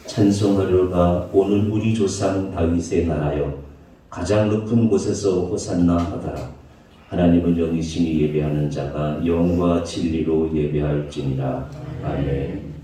찬송하려가 오는 우리 조상 다윗의 나라여 가장 높은 곳에서 호산나 하더라. 하나님은 영이심이 예배하는 자가 영과 진리로 예배할지니라. 아멘.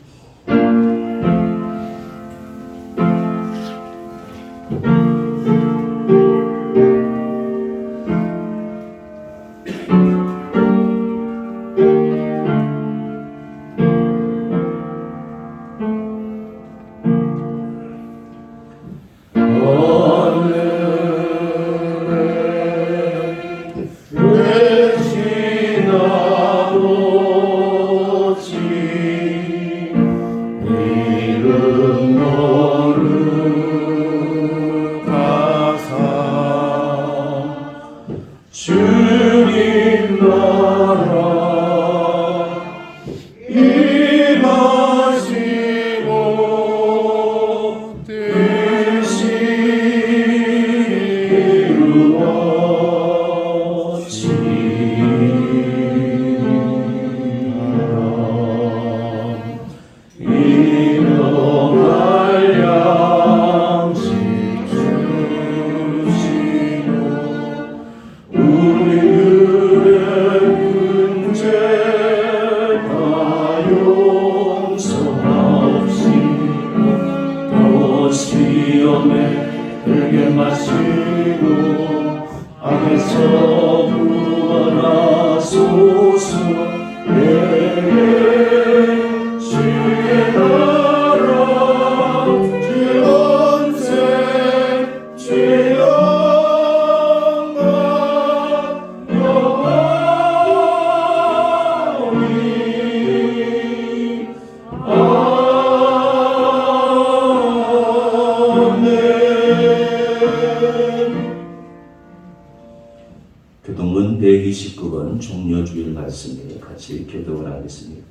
교동문 129번 종려주일 말씀에 같이 교독을 하겠습니다.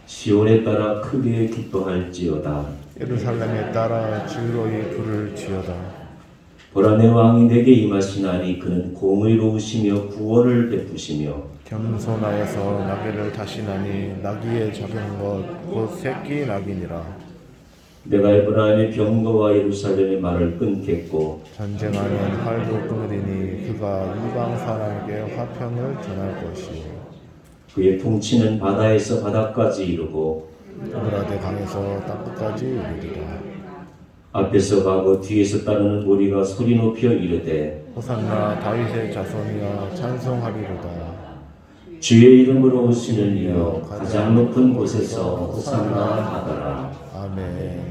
시온에 따라 크게 기뻐할지어다. 예루살렘에 따라 즐거이 부를지어다. 보라 내 왕이 내게 임하시나니 그는 공의로우시며 구원을 베푸시며 겸손하여서 나귀를 타시나니 나귀의 작은 것 곧 새끼 나귀니라. 내가 에브라임의 병거와 예루살렘의 말을 끊겠고 전쟁하는 활도 끊으리니 그가 이방 사람에게 화평을 전할 것이요 그의 통치는 바다에서 바다까지 이르고 유브라데 강에서 땅끝까지 이르리라. 앞에서 가고 뒤에서 따르는 무리가 소리 높여 이르되 호산나 다윗의 자손이여 찬송하리로다. 주의 이름으로 오시는 이여 가장 높은 곳에서 호산나 하더라. 아멘.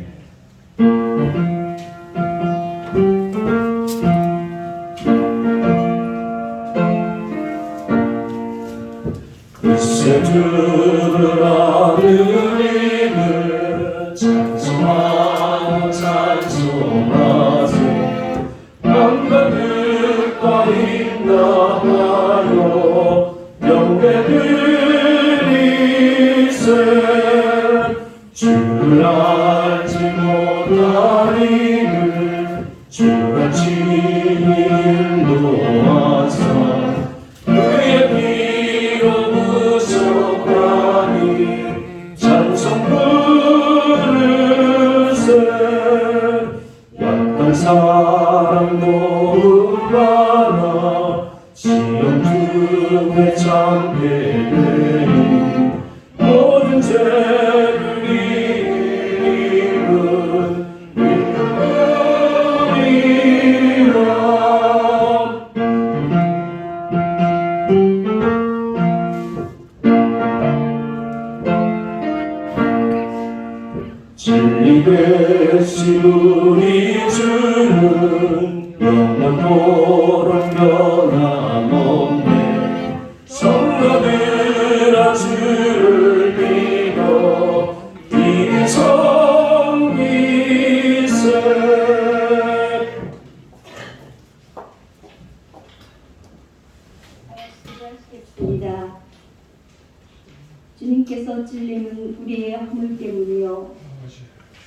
글쎄 들으라 하느님을 찬송하고 찬송하세. 남과 들과 인나하여 영배드리세. 주를 알지 못하리를 주가 친히 인도하사 그의 피로 부속하니 찬송 부르세. 약한 사람도 음바라 시험 틈에 잠게되니 모든 죄를 이기는 이름이라. 진리 되신 우리 주는 영원토록 변함없네. 성도들아 주를 믿어 이리 섬기세. 기도하시겠습니다. 주님께서 찔림은 우리의 허물 때문이요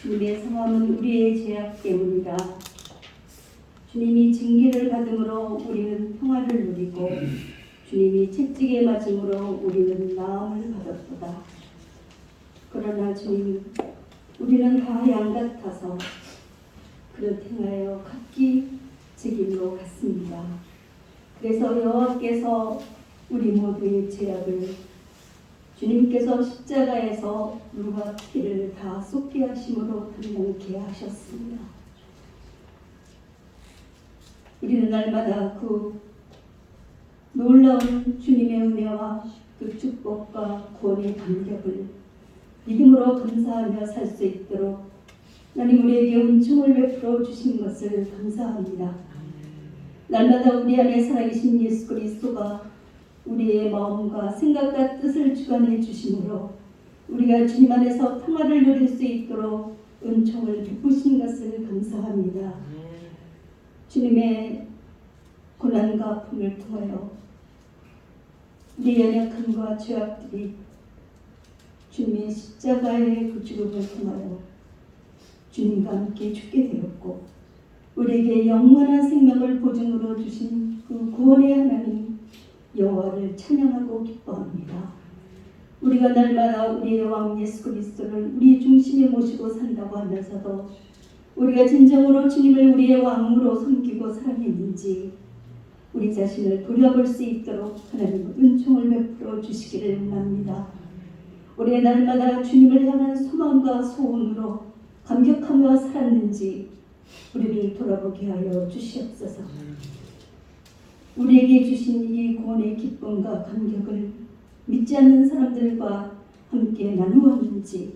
주님의 성함은 우리의 죄악 때문이다. 주님이 징계를 받음으로 우리는 평화를 누리고 주님이 채찍에 맞음으로 우리는 나음을 받았도다. 그러나 주님, 우리는 다 양 같아서 그릇 행하여 각기 제길로 갔습니다. 그래서 여호와께서 우리 모두의 죄악을 주님께서 십자가에서 물과 피를 다 쏟게 하심으로 담당케 하셨습니다. 우리는 날마다 그 놀라운 주님의 은혜와 그 축복과 구원의 감격을 믿음으로 감사하며 살 수 있도록 하나님 우리에게 은총을 베풀어 주신 것을 감사합니다. 날마다 우리 안에 살아계신 예수 그리스도가 우리의 마음과 생각과 뜻을 주관해 주심으로 우리가 주님 안에서 평화를 누릴 수 있도록 은총을 베푸신 것을 감사합니다. 주님의 고난과 아픔을 통하여 우리 연약함과 죄악들이 주님의 십자가의 그 죽음을 통하여 주님과 함께 죽게 되었고 우리에게 영원한 생명을 보증으로 주신 그 구원의 하나님 여호와를 찬양하고 기뻐합니다. 우리가 날마다 우리의 왕 예수 그리스도를 우리 중심에 모시고 산다고 하면서도 우리가 진정으로 주님을 우리의 왕으로 섬기고 사랑했는지 우리 자신을 돌아볼 수 있도록 하나님 은총을 베풀어 주시기를 원합니다. 우리의 날마다 주님을 향한 소망과 소원으로 감격하며 살았는지 우리를 돌아보게 하여 주시옵소서. 우리에게 주신 이 구원의 기쁨과 감격을 믿지 않는 사람들과 함께 나누었는지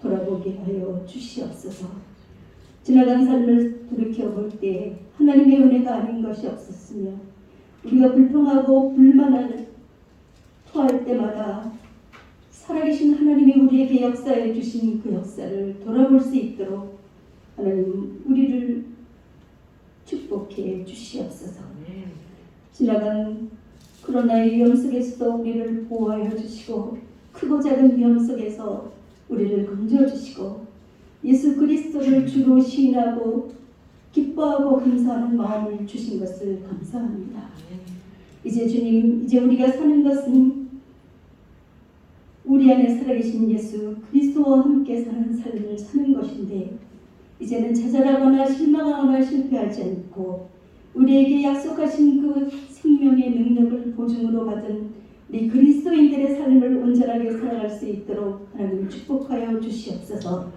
돌아보게 하여 주시옵소서. 지나간 삶을 돌이켜볼 때 하나님의 은혜가 아닌 것이 없었으며 우리가 불평하고 불만을 토할 때마다 살아계신 하나님이 우리에게 역사해 주신 그 역사를 돌아볼 수 있도록 하나님 우리를 축복해 주시옵소서. 지나간 코로나의 위험 속에서도 우리를 보호하여 주시고 크고 작은 위험 속에서 우리를 건져 주시고 예수 그리스도를 주로 시인하고 기뻐하고 감사하는 마음을 주신 것을 감사합니다. 이제 주님, 이제 우리가 사는 것은 우리 안에 살아계신 예수 그리스도와 함께 사는 삶을 사는 것인데 이제는 좌절하거나 실망하거나 실패하지 않고 우리에게 약속하신 그 생명의 능력을 보증으로 받은 우리 그리스도인들의 삶을 온전하게 살아갈 수 있도록 하나님 축복하여 주시옵소서.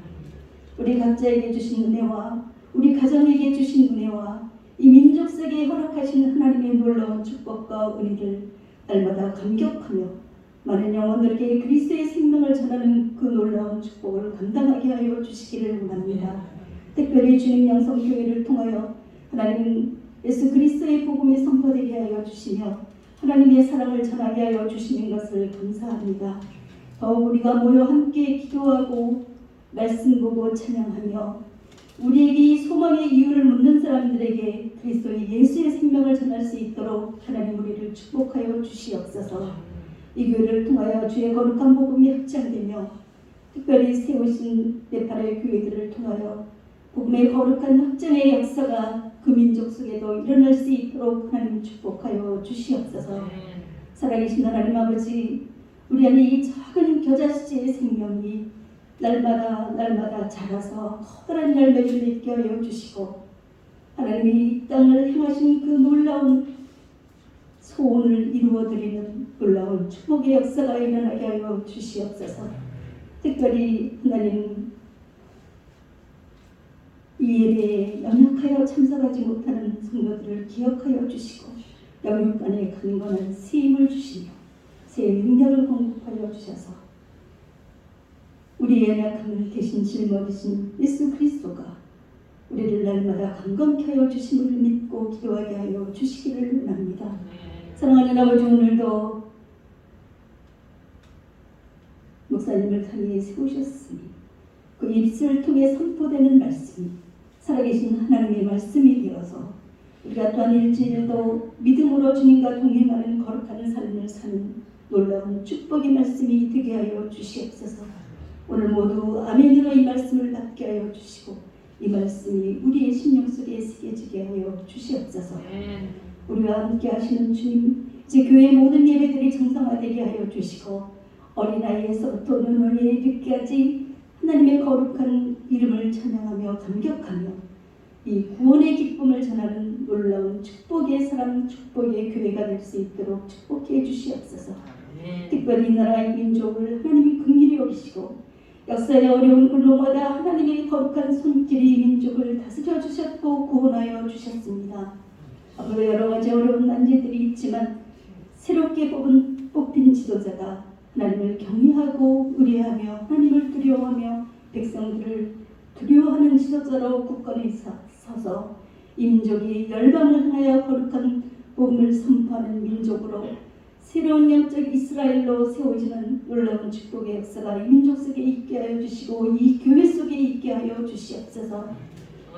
우리 각자에게 주신 은혜와 우리 가정에게 주신 은혜와 이 민족 속에 허락하신 하나님의 놀라운 축복과 은혜를 날마다 감격하며 많은 영혼들에게 그리스도의 생명을 전하는 그 놀라운 축복을 감당하게 하여 주시기를 원합니다. 특별히 주님 영성교회를 통하여 하나님 예수 그리스도의 복음이 선포되게 하여 주시며 하나님의 사랑을 전하게 하여 주시는 것을 감사합니다. 더욱 우리가 모여 함께 기도하고 말씀 보고 찬양하며 우리에게 이 소망의 이유를 묻는 사람들에게 그리스도의 예수의 생명을 전할 수 있도록 하나님 우리를 축복하여 주시옵소서. 이 교회를 통하여 주의 거룩한 복음이 확장되며 특별히 세우신 네팔의 교회들을 통하여 복음의 거룩한 확장의 역사가 그 민족 속에도 일어날 수 있도록 하나님 축복하여 주시옵소서. 살아계신 하나님 아버지, 우리 안에 이 작은 겨자씨의 생명이 날마다 자라서 커다란 열매를 맺게 하여 주시고 하나님이 이 땅을 향하신 그 놀라운 소원을 이루어드리는 놀라운 축복의 역사가 일어나게 하여 주시옵소서. 특별히 하나님 이 예배에 연약하여 참석하지 못하는 성도들을 기억하여 주시고 영육간에 강건한 새 힘을 주시며 새 능력을 공급하여 주셔서 우리의 연약함을 대신 짊어지신 예수 그리스도가 우리를 날마다 강건케 하여 주심을 믿고 기도하게 하여 주시기를 원합니다. 사랑하는 아버지, 오늘도 목사님을 강의에 세우셨으니 그 입술을 통해 선포되는 말씀이 살아계신 하나님의 말씀이 되어서 우리가 또한 일주일도 믿음으로 주님과 동행하는 거룩한 삶을 사는 놀라운 축복의 말씀이 되게 하여 주시옵소서. 오늘 모두 아멘으로 이 말씀을 받게 하여 주시고 이 말씀이 우리의 심령 속에 새겨지게 하여 주시옵소서. 우리와 함께 하시는 주님, 이제 교회 모든 예배들이 정상화되게 하여 주시고 어린아이에서부터 노년에 이르기까지 하나님의 거룩한 이름을 찬양하며 감격하며 이 구원의 기쁨을 전하는 놀라운 축복의 사람, 축복의 교회가 될 수 있도록 축복해 주시옵소서. 특별히 이 나라의 민족을 하나님이 긍휼히 여기시고 역사의 어려운 근로마다 하나님의 거룩한 손길이 이 민족을 다스려 주셨고 구원하여 주셨습니다. 앞으로 여러 가지 어려운 난제들이 있지만 새롭게 뽑힌 지도자가 하나님을 경외하고 의뢰하며 하나님을 두려워하며 백성들을 두려워하는 지도자로 굳건히 서서 이 민족이 열방을 향하여 거룩한 복음을 선포하는 민족으로 새로운 영적 이스라엘로 세워지는 놀라운 축복의 역사가 이 민족 속에 있게 하여 주시고 이 교회 속에 있게 하여 주시옵소서.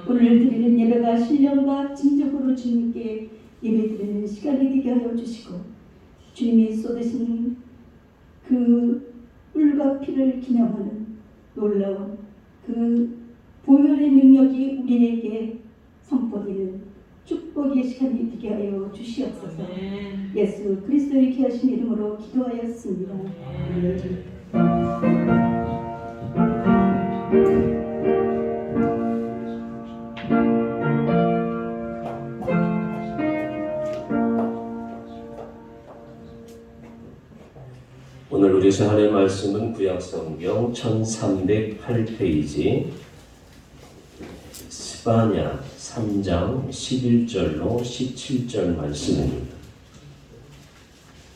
오늘 드리는 예배가 신령과 진정으로 주님께 예배드리는 시간이 되게 하여 주시고 주님이 쏟으신 그 뿔과 피를 기념하는 놀라운 그 보혈의 능력이 우리에게 선포되는 축복의 시간이 되게 하여 주시옵소서. 예수 그리스도의 귀하신 이름으로 기도하였습니다. 아멘. 오늘 우리 생활의 말씀은 구약성경 1308페이지 스바냐 3장 11절로 17절 말씀입니다.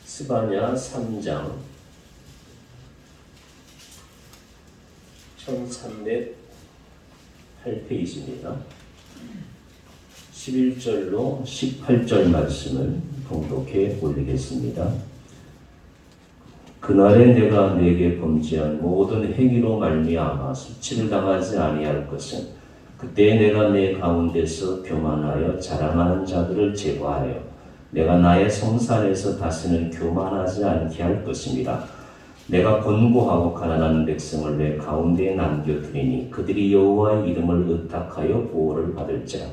스바냐 3장 1308페이지입니다. 11절로 18절 말씀을 봉독해 올리겠습니다. 그날에 내가 네게 범죄한 모든 행위로 말미암아 수치를 당하지 아니할 것은 그때 내가 내 가운데서 교만하여 자랑하는 자들을 제거하여 내가 나의 성산에서 다시는 교만하지 않게 할 것입니다. 내가 권고하고 가난한 백성을 내 가운데에 남겨두리니 그들이 여호와의 이름을 의탁하여 보호를 받을지라.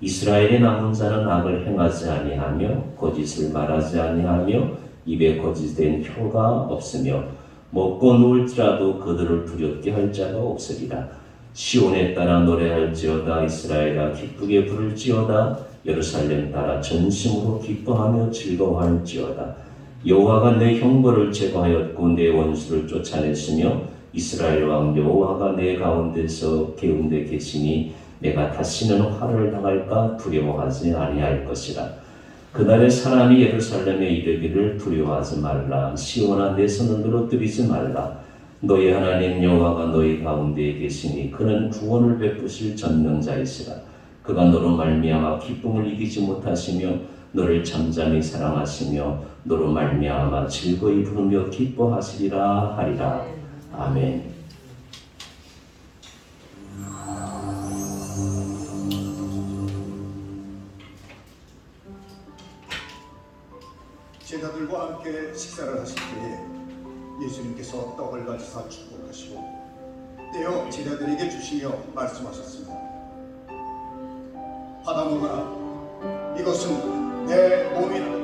이스라엘의 남은 자는 악을 행하지 아니하며 거짓을 말하지 아니하며 입에 거짓된 혀가 없으며 먹고 누울지라도 그들을 두렵게 할 자가 없으리라. 시온에 따라 노래할지어다. 이스라엘아 기쁘게 부를지어다. 예루살렘 따라 전심으로 기뻐하며 즐거워할지어다. 여호와가 내 형벌을 제거하였고 내 원수를 쫓아냈으며 이스라엘 왕 여호와가 내 가운데서 계운데 계시니 내가 다시는 화를 당할까 두려워하지 아니할 것이라. 그날에 사람이 예루살렘에 이르기를 두려워하지 말라. 시온아 내 손을 늘어뜨리지 말라. 너희 하나님 여호와가 너희 가운데에 계시니 그는 구원을 베푸실 전능자이시라. 그가 너로 말미암아 기쁨을 이기지 못하시며 너를 잠잠히 사랑하시며 너로 말미암아 즐거이 부르며 기뻐하시리라 하리라. 아멘. 제자들과 함께 식사를 하실 때에 예수님께서 떡을 가지사 축복하시고 떼어 제자들에게 주시며 말씀하셨습니다. 받아 먹어라. 이것은 내 몸이라.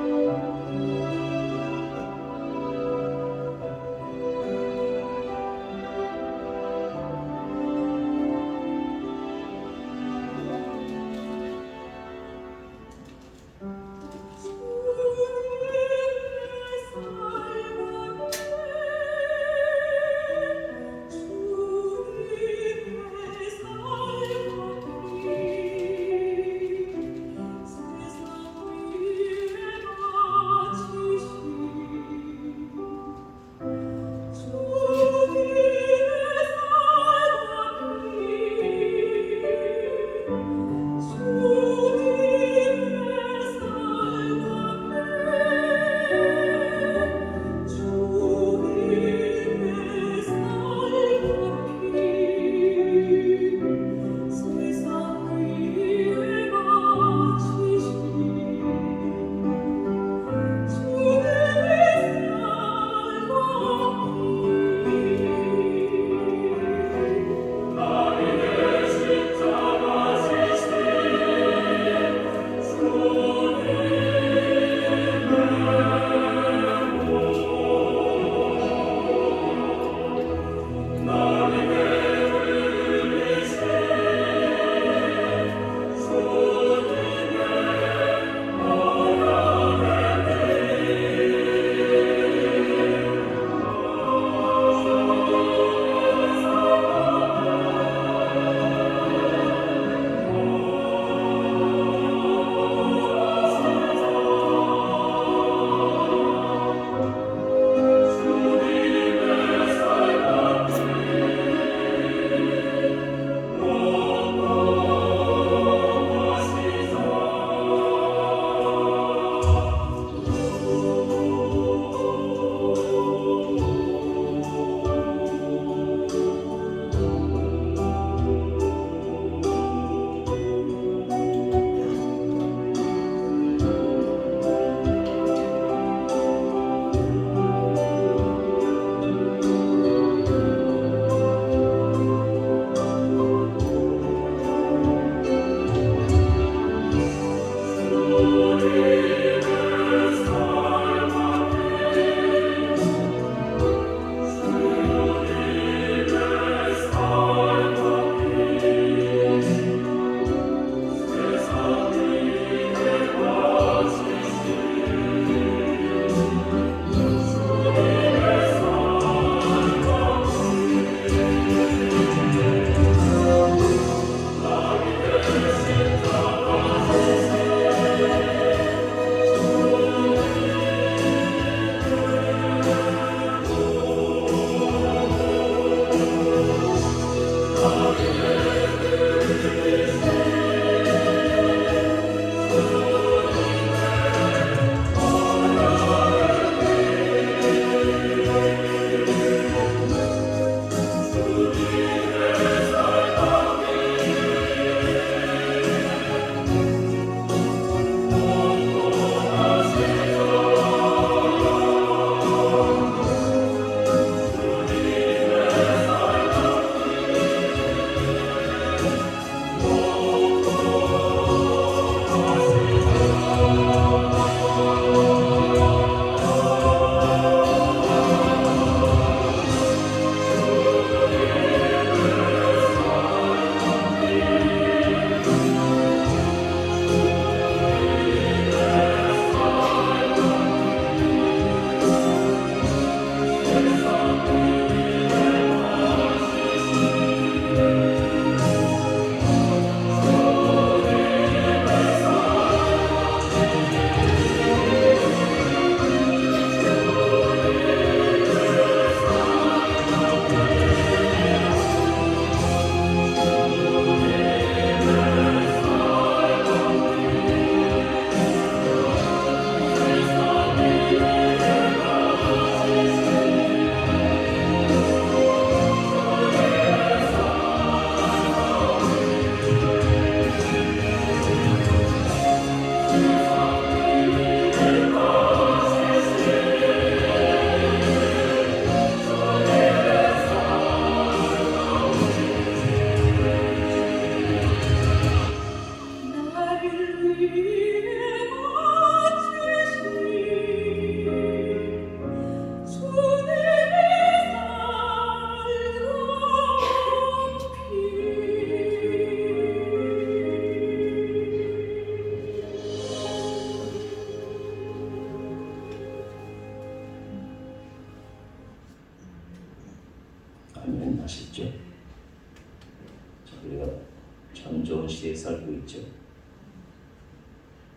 참 좋은 시대에 살고 있죠.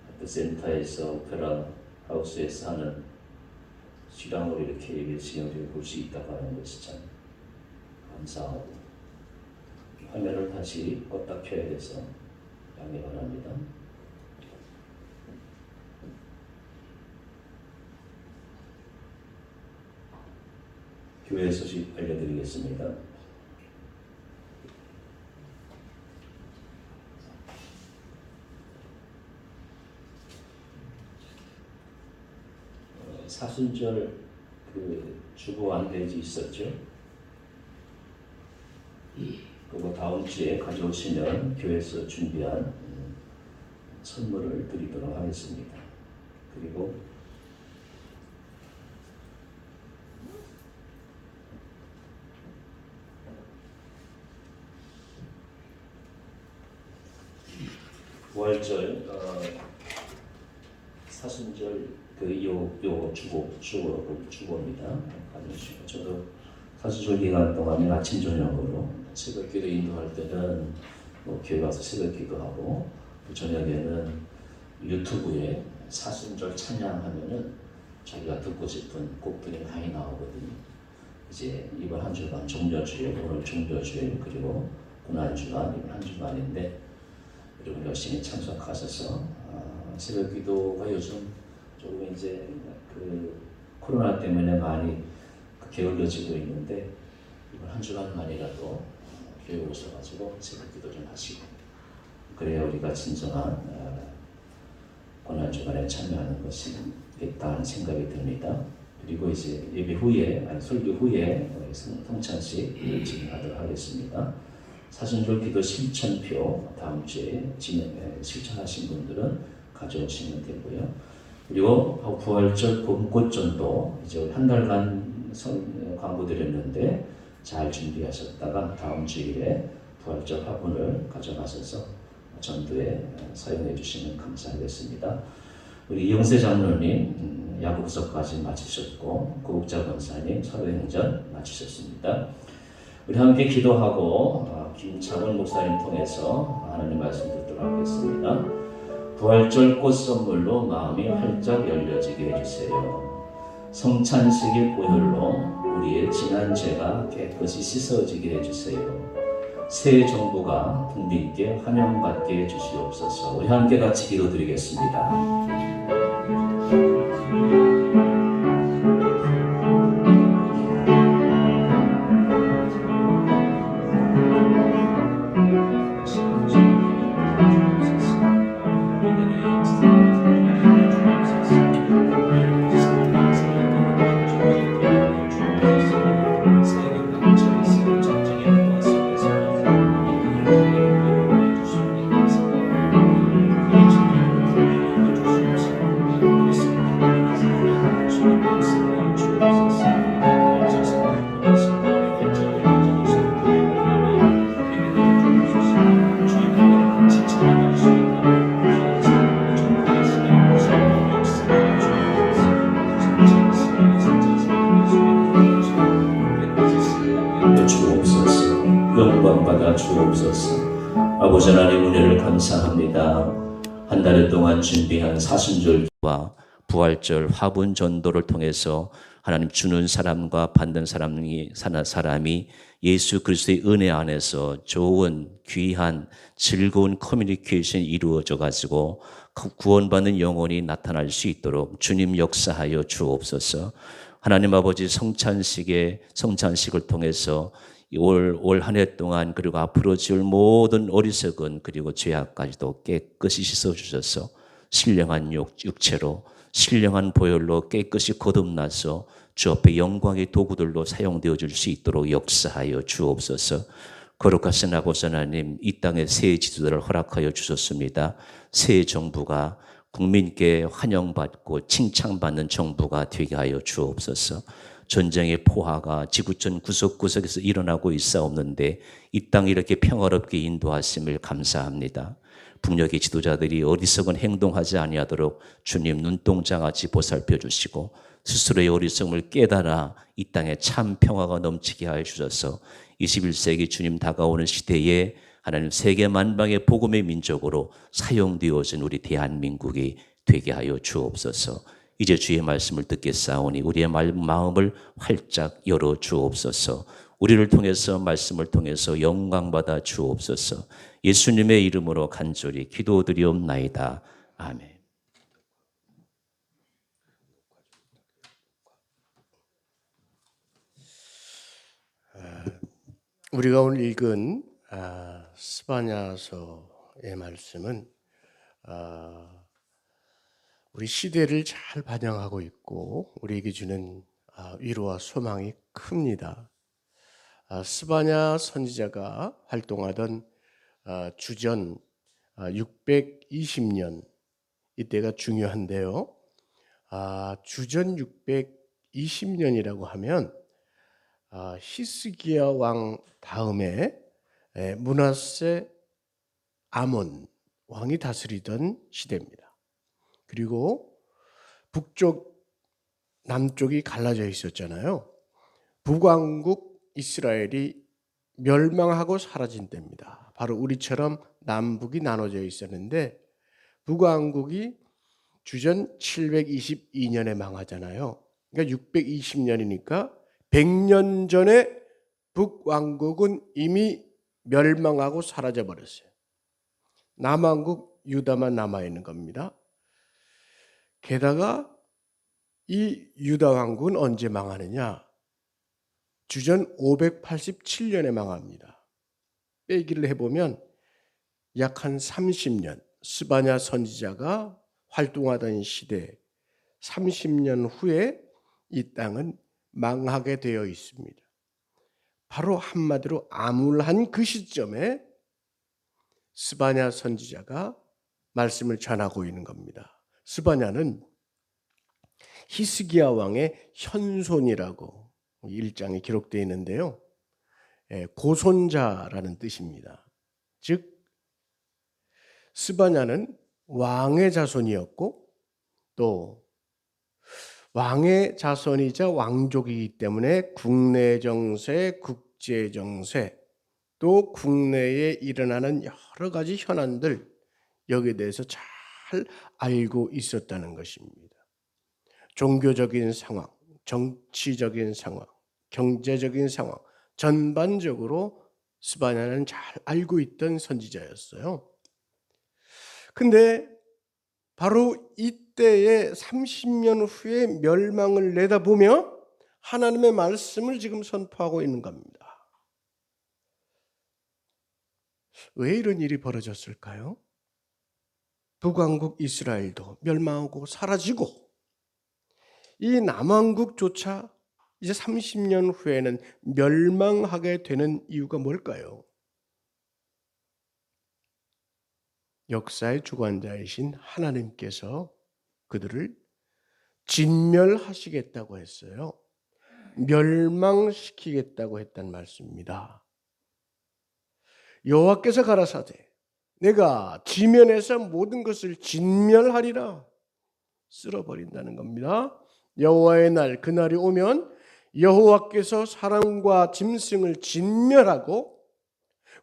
아트센터에서 오페라 하우스에서 하는 실황을 이렇게 예배시경을 볼 수 있다고 하는 것이 참 감사하고, 화면을 다시 껐다 켜야 돼서 양해 바랍니다. 교회 소식 알려드리겠습니다. 사순절 그 주보 안내지 있었죠? 그거 다음 주에 가져오시면 교회에서 준비한 선물을 드리도록 하겠습니다. 그리고 부활절 사순절 요 주보입니다. 가져주시고, 저도 사순절 기간 동안에 아침 저녁으로 새벽기도 인도할 때는 교회 와서 새벽기도하고, 또 저녁에는 유튜브에 사순절 찬양하면은 자기가 듣고 싶은 곡들이 많이 나오거든요. 이제 이번 한 주간 종려주일, 오늘 종려주일, 그리고 고난주간, 이번 한 주간인데 여러분 열심히 참석하셔서 새벽기도가 요즘 조금 이제 그 코로나 때문에 많이 게을러지고 있는데, 이번 한 주간만이라도 교회 오셔가지고 새벽기도 좀 하시고, 그래야 우리가 진정한 고난주간에 참여하는 것이 있다 하는 생각이 듭니다. 그리고 이제 예배 후에, 설교 후에 성찬식 진행하도록 하겠습니다. 사순절 기도 실천표 다음 주에 실천하신 분들은 가져오시면 되고요. 그리고 부활절 봄꽃전도 이제 한 달간 광고 드렸는데 잘 준비하셨다가 다음 주일에 부활절 화분을 가져가셔서 전도에 사용해 주시면 감사하겠습니다. 우리 이영세 장로님 야구부서까지 마치셨고, 고국자 권사님 사도행전 마치셨습니다. 우리 함께 기도하고 김창원 목사님 통해서 하나님 말씀 듣도록 하겠습니다. 부활절 꽃 선물로 마음이 활짝 열려지게 해주세요. 성찬식의 보혈로 우리의 지난 죄가 깨끗이 씻어지게 해주세요. 새 정부가 국민께 환영받게 해주시옵소서. 우리 함께 같이 기도드리겠습니다. 아버지 하나님, 은혜를 감사합니다. 한 달 동안 준비한 사순절과 부활절 화분 전도를 통해서 하나님 주는 사람과 받는 사람이 예수 그리스도의 은혜 안에서 좋은 귀한 즐거운 커뮤니케이션이 이루어져 가지고 구원받는 영혼이 나타날 수 있도록 주님 역사하여 주옵소서. 하나님 아버지, 성찬식을 통해서 올 한 해 동안 그리고 앞으로 지을 모든 어리석은 그리고 죄악까지도 깨끗이 씻어주셔서 신령한 육체로 신령한 보혈로 깨끗이 거듭나서 주 앞에 영광의 도구들로 사용되어질 수 있도록 역사하여 주옵소서. 거룩하신 아버지 하나님, 이 땅에 새 지도자를 허락하여 주셨습니다. 새 정부가 국민께 환영받고 칭찬받는 정부가 되게 하여 주옵소서. 전쟁의 포화가 지구촌 구석구석에서 일어나고 있사옵는데 이 땅이 이렇게 평화롭게 인도하심을 감사합니다. 북녘의 지도자들이 어리석은 행동하지 아니하도록 주님 눈동자같이 보살펴 주시고 스스로의 어리석음을 깨달아 이 땅에 참 평화가 넘치게 하여 주셔서 21세기 주님 다가오는 시대에 하나님 세계 만방의 복음의 민족으로 사용되어진 우리 대한민국이 되게 하여 주옵소서. 이제 주의 말씀을 듣겠사오니 우리의 마음을 활짝 열어 주옵소서. 우리를 통해서 말씀을 통해서 영광받아 주옵소서. 예수님의 이름으로 간절히 기도드리옵나이다. 아멘. 우리가 오늘 읽은 스바냐서의 말씀은 우리 시대를 잘 반영하고 있고 우리에게 주는 위로와 소망이 큽니다. 스바냐 선지자가 활동하던 주전 620년 이때가 중요한데요. 주전 620년이라고 하면 히스기야 왕 다음에 므낫세 아몬 왕이 다스리던 시대입니다. 그리고 북쪽 남쪽이 갈라져 있었잖아요. 북왕국 이스라엘이 멸망하고 사라진 때입니다. 바로 우리처럼 남북이 나눠져 있었는데 북왕국이 주전 722년에 망하잖아요. 그러니까 620년이니까 100년 전에 북왕국은 이미 멸망하고 사라져 버렸어요. 남왕국 유다만 남아 있는 겁니다. 게다가 이 유다 왕국은 언제 망하느냐? 주전 587년에 망합니다. 빼기를 해보면 약 한 30년, 스바냐 선지자가 활동하던 시대 30년 후에 이 땅은 망하게 되어 있습니다. 바로 한마디로 암울한 그 시점에 스바냐 선지자가 말씀을 전하고 있는 겁니다. 스바냐는 히스기야 왕의 현손이라고 1장에 기록되어 있는데요. 고손자라는 뜻입니다. 즉 스바냐는 왕의 자손이었고 또 왕의 자손이자 왕족이기 때문에 국내 정세, 국제 정세, 또 국내에 일어나는 여러 가지 현안들 여기에 대해서 잘 알고 있었다는 것입니다. 종교적인 상황, 정치적인 상황, 경제적인 상황 전반적으로 스바냐는 잘 알고 있던 선지자였어요. 근데 바로 이때의 30년 후에 멸망을 내다보며 하나님의 말씀을 지금 선포하고 있는 겁니다. 왜 이런 일이 벌어졌을까요? 북왕국 이스라엘도 멸망하고 사라지고 이 남왕국조차 이제 30년 후에는 멸망하게 되는 이유가 뭘까요? 역사의 주관자이신 하나님께서 그들을 진멸하시겠다고 했어요. 멸망시키겠다고 했단 말씀입니다. 여호와께서 가라사대 내가 지면에서 모든 것을 진멸하리라 쓸어버린다는 겁니다. 여호와의 날 그날이 오면 여호와께서 사람과 짐승을 진멸하고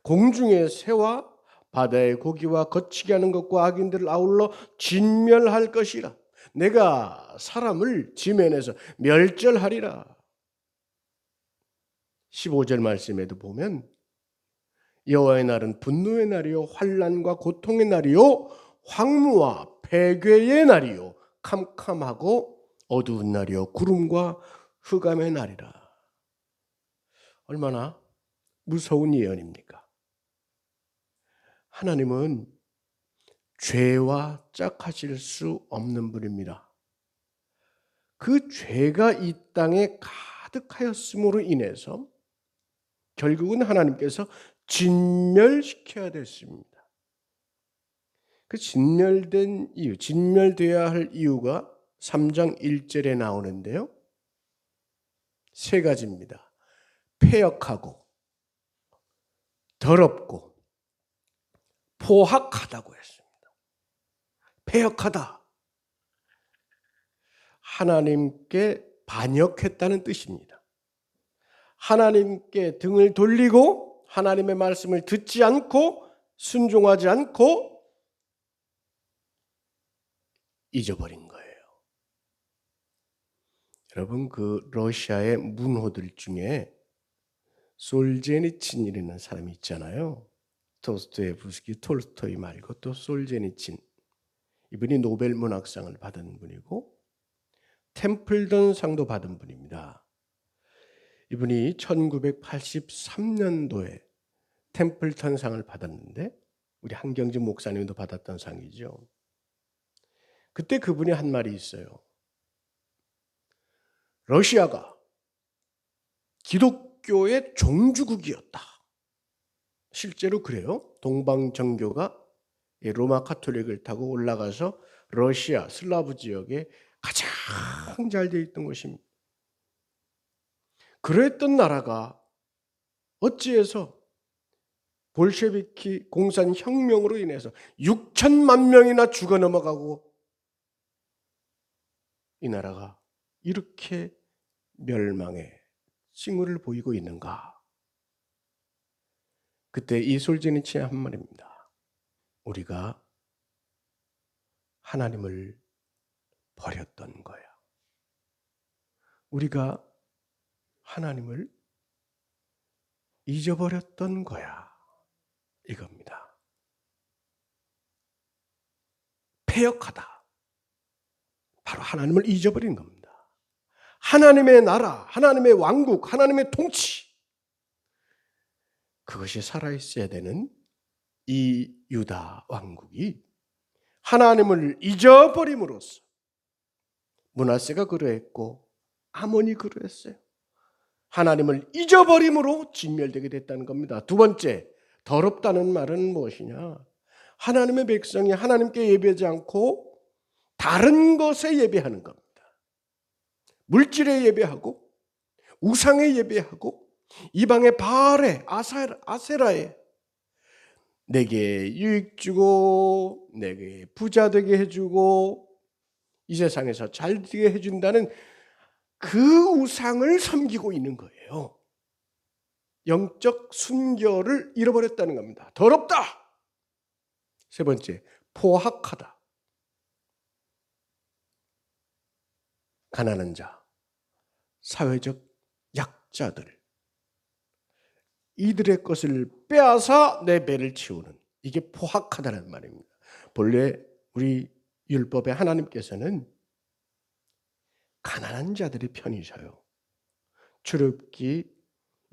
공중의 새와 바다의 고기와 거치게 하는 것과 악인들을 아울러 진멸할 것이라. 내가 사람을 지면에서 멸절하리라. 15절 말씀에도 보면 여호와의 날은 분노의 날이요 환난과 고통의 날이요 황무와 패괴의 날이요 캄캄하고 어두운 날이요 구름과 흑암의 날이라. 얼마나 무서운 예언입니까? 하나님은 죄와 짝하실 수 없는 분입니다. 그 죄가 이 땅에 가득하였음으로 인해서 결국은 하나님께서 진멸시켜야 됐습니다. 그 진멸된 이유, 진멸되어야 할 이유가 3장 1절에 나오는데요. 세 가지입니다. 패역하고 더럽고 포악하다고 했습니다. 패역하다. 하나님께 반역했다는 뜻입니다. 하나님께 등을 돌리고 하나님의 말씀을 듣지 않고 순종하지 않고 잊어버린 거예요. 여러분, 그 러시아의 문호들 중에 솔제니친이라는 사람이 있잖아요. 도스토예브스키, 톨스토이 말고 또 솔제니친. 이분이 노벨 문학상을 받은 분이고 템플던 상도 받은 분입니다. 이분이 1983년도에 템플턴 상을 받았는데 우리 한경진 목사님도 받았던 상이죠. 그때 그분이 한 말이 있어요. 러시아가 기독교의 종주국이었다. 실제로 그래요. 동방정교가 로마 카톨릭을 타고 올라가서 러시아 슬라브 지역에 가장 잘 되어 있던 것입니다. 그랬던 나라가 어찌해서 볼셰비키 공산혁명으로 인해서 6천만 명이나 죽어 넘어가고 이 나라가 이렇게 멸망의 징후를 보이고 있는가? 그때 이 솔제니친이 한 말입니다. 우리가 하나님을 버렸던 거야. 우리가 하나님을 잊어버렸던 거야. 이겁니다. 패역하다. 바로 하나님을 잊어버린 겁니다. 하나님의 나라, 하나님의 왕국, 하나님의 통치. 그것이 살아있어야 되는 이 유다 왕국이 하나님을 잊어버림으로써 므낫세가 그러했고 아몬이 그러했어요. 하나님을 잊어버림으로 진멸되게 됐다는 겁니다. 두 번째, 더럽다는 말은 무엇이냐? 하나님의 백성이 하나님께 예배하지 않고 다른 것에 예배하는 겁니다. 물질에 예배하고 우상에 예배하고 이방의 바알에 아세라에 내게 유익 주고 내게 부자 되게 해주고 이 세상에서 잘 되게 해준다는 그 우상을 섬기고 있는 거예요. 영적 순결을 잃어버렸다는 겁니다. 더럽다. 세 번째, 포학하다. 가난한 자, 사회적 약자들, 이들의 것을 빼앗아 내 배를 채우는, 이게 포학하다는 말입니다. 본래 우리 율법에 하나님께서는 가난한 자들의 편이셔요. 출애굽기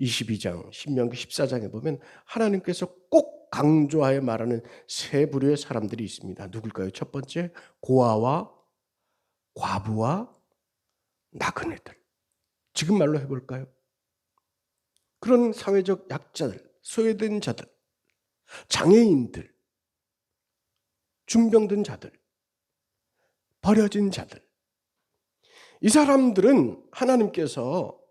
22장, 신명기 14장에 보면 하나님께서 꼭 강조하여 말하는 세 부류의 사람들이 있습니다. 누굴까요? 첫 번째, 고아와 과부와 나그네들. 지금 말로 해볼까요? 그런 사회적 약자들, 소외된 자들, 장애인들, 중병든 자들, 버려진 자들. 이 사람들은 하나님께서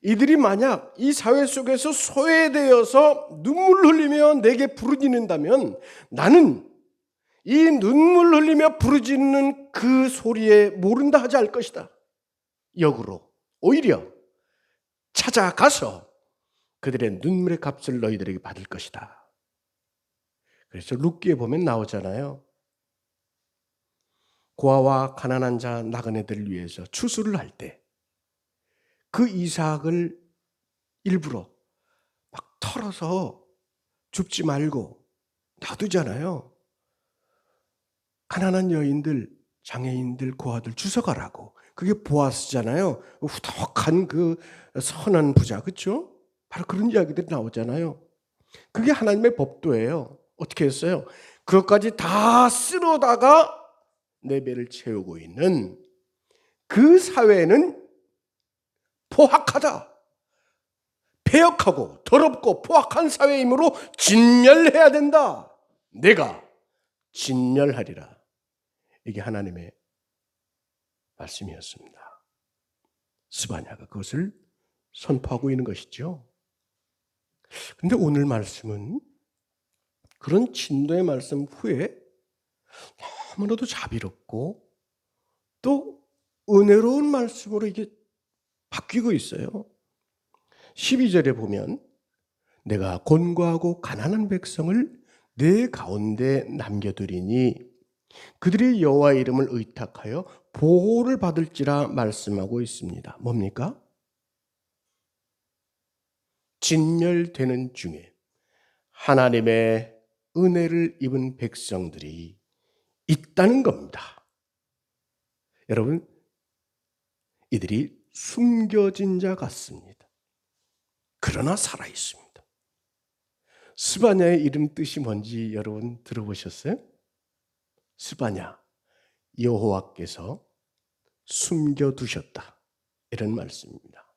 이들이 만약 이 사회 속에서 소외되어서 눈물 흘리며 내게 부르짖는다면 나는 이 눈물 흘리며 부르짖는 그 소리에 모른다 하지 않을 것이다. 역으로 오히려 찾아가서 그들의 눈물의 값을 너희들에게 받을 것이다. 그래서 룻기에 보면 나오잖아요. 고아와 가난한 자 나그네들을 위해서 추수를 할 때 그 이삭을 일부러 막 털어서 줍지 말고 놔두잖아요. 가난한 여인들, 장애인들, 고아들 주워가라고. 그게 보아스잖아요. 후덕한 그 선한 부자, 그렇죠? 바로 그런 이야기들이 나오잖아요. 그게 하나님의 법도예요. 어떻게 했어요? 그것까지 다 쓸어다가 내 배를 채우고 있는 그 사회는 포악하다. 폐역하고 더럽고 포악한 사회이므로 진멸해야 된다. 내가 진멸하리라. 이게 하나님의 말씀이었습니다. 스바냐가 그것을 선포하고 있는 것이죠. 그런데 오늘 말씀은 그런 진도의 말씀 후에 너무나도 자비롭고 또 은혜로운 말씀으로 이게 바뀌고 있어요. 12절에 보면 내가 곤고하고 가난한 백성을 내 가운데 남겨두리니 그들이 여호와 이름을 의탁하여 보호를 받을지라 말씀하고 있습니다. 뭡니까? 진멸되는 중에 하나님의 은혜를 입은 백성들이 있다는 겁니다. 여러분, 이들이 숨겨진 자 같습니다. 그러나 살아 있습니다. 스바냐의 이름 뜻이 뭔지 여러분 들어보셨어요? 스바냐, 여호와께서 숨겨두셨다, 이런 말씀입니다.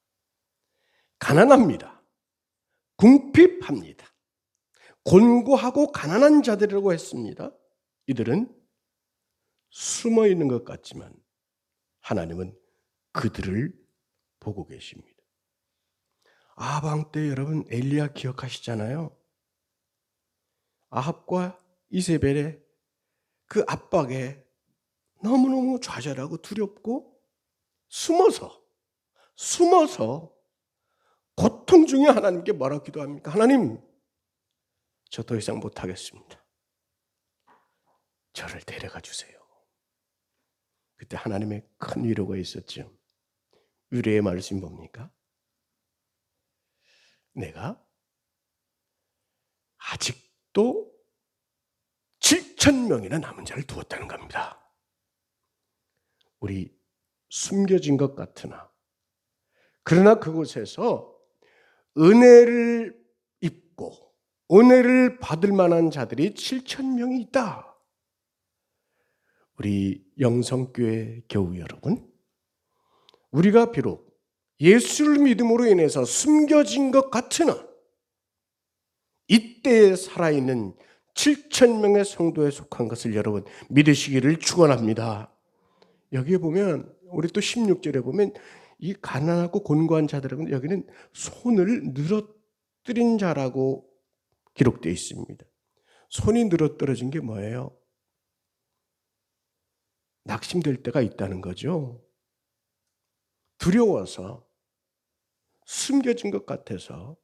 가난합니다. 궁핍합니다. 곤고하고 가난한 자들이라고 했습니다. 이들은 숨어 있는 것 같지만 하나님은 그들을 보고 계십니다. 아방 때 여러분 엘리야 기억하시잖아요. 아합과 이세벨의 그 압박에 너무너무 좌절하고 두렵고 숨어서 고통 중에 하나님께 뭐라고 기도합니까? 하나님, 저 더 이상 못하겠습니다. 저를 데려가 주세요. 그때 하나님의 큰 위로가 있었죠. 위로의 말씀이 뭡니까? 내가 아직도 7,000명이나 남은 자를 두었다는 겁니다. 우리 숨겨진 것 같으나 그러나 그곳에서 은혜를 입고 은혜를 받을 만한 자들이 7,000명이 있다. 우리 영성교회 교우 여러분, 우리가 비록 예수를 믿음으로 인해서 숨겨진 것 같으나 이때에 살아있는 7,000명의 성도에 속한 것을 여러분 믿으시기를 축원합니다. 여기에 보면 우리 또 16절에 보면 이 가난하고 곤고한 자들은 여기는 손을 늘어뜨린 자라고 기록되어 있습니다. 손이 늘어떨어진 게 뭐예요? 낙심될 때가 있다는 거죠. 두려워서 숨겨진 것 같아서